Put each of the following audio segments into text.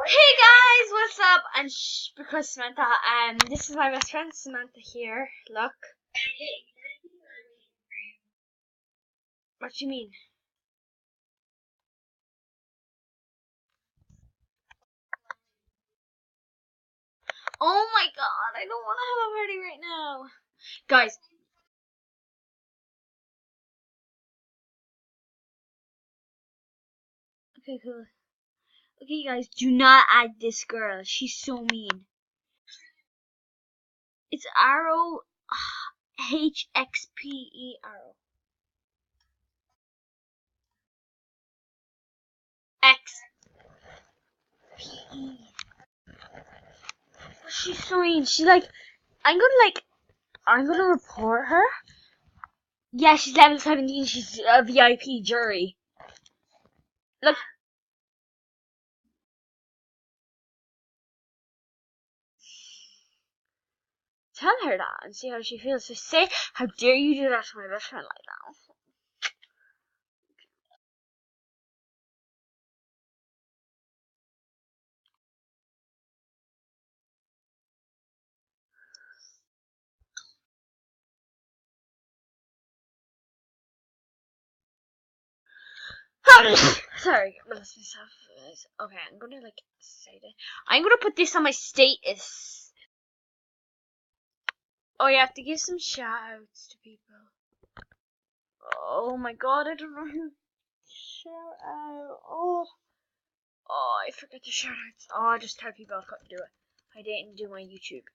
Hey guys, what's up? I'm because Samantha. This is my best friend Samantha here. Look. What do you mean? Oh my god, I don't want to have a party right now, guys. Okay, cool. Okay, guys, do not add this girl. She's so mean. It's Arrow HXPE Arrow XPE. She's so mean. She's like, I'm gonna report her. Yeah, she's level 17. She's a VIP jury. Look. Tell her that and see how she feels. Just say, how dare you do that to my best friend like that? Sorry, but that's myself. Okay, I'm gonna say that. I'm gonna put this on my status. Oh, you have to give some shout outs to people. Oh my god, I don't know who shout out. Oh, I forget the shout outs. Oh, I just tell people I couldn't do it. I didn't do my YouTube.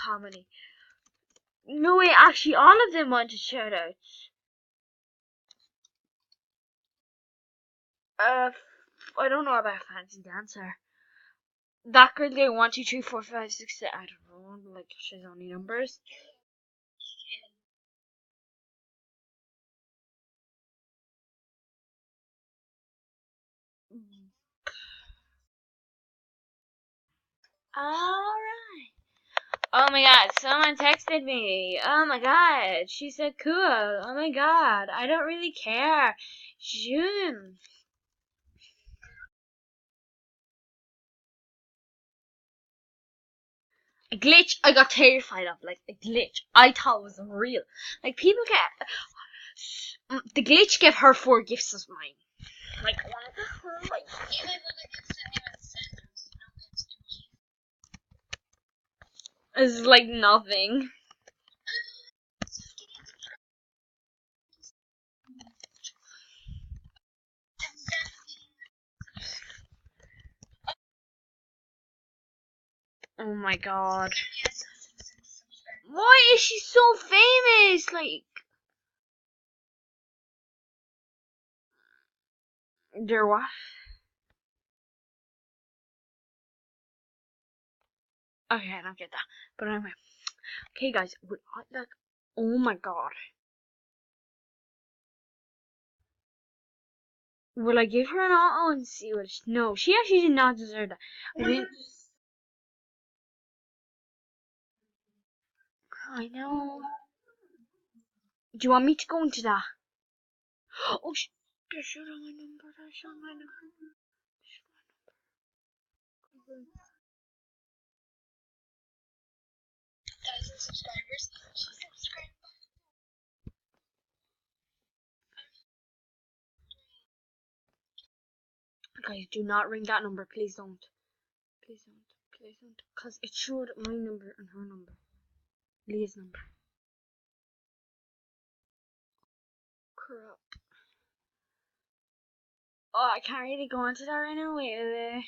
How many? No, wait, actually, all of them wanted shout outs. I don't know about Fancy Dancer. That girl get 1, 2, 3, 4, 5, 6, 7. I don't know. Like, she's only numbers. Alright. Oh my god, someone texted me. Oh my god, she said cool. Oh my god, I don't really care. June. A glitch I got terrified of, like a glitch I thought was real. Like people get the glitch gave her 4 gifts of mine. Like one of her like is like nothing. Oh my god. Why is she so famous? Like, they're what? Okay, I don't get that. But anyway. Okay, guys. Oh my god. Will I give her an auto and see what she... No, she actually did not deserve that. I know. Do you want me to go into that? Oh, they showed on my number. They showed my number. 1,000 subscribers. Guys, do not ring that number. Please don't. Please don't. Please don't. Because it showed my number and her number. Leah's number. Crap. Oh, I can't really go into that right now. Wait,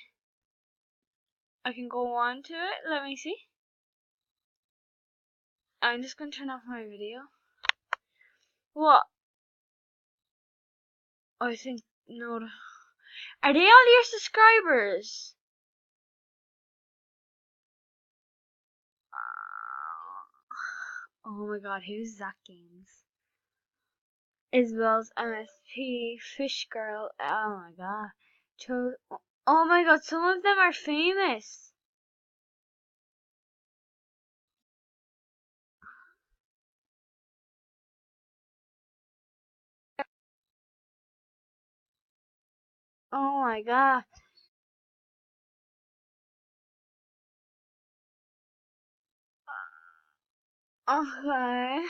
I can go on to it. Let me see. I'm just gonna turn off my video. What? I think no. Are they all your subscribers? Oh my god, who's Zach Games? Isabel's MSP, Fish Girl. Oh my god. Oh my god, some of them are famous. Oh my god. Okay.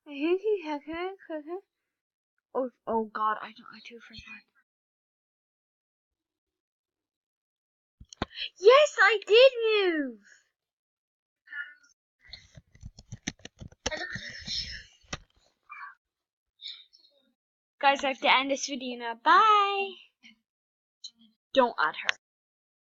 Okay. Oh god, I do forget. Yes, I did move. Guys, I have to end this video now. Bye. Don't add her.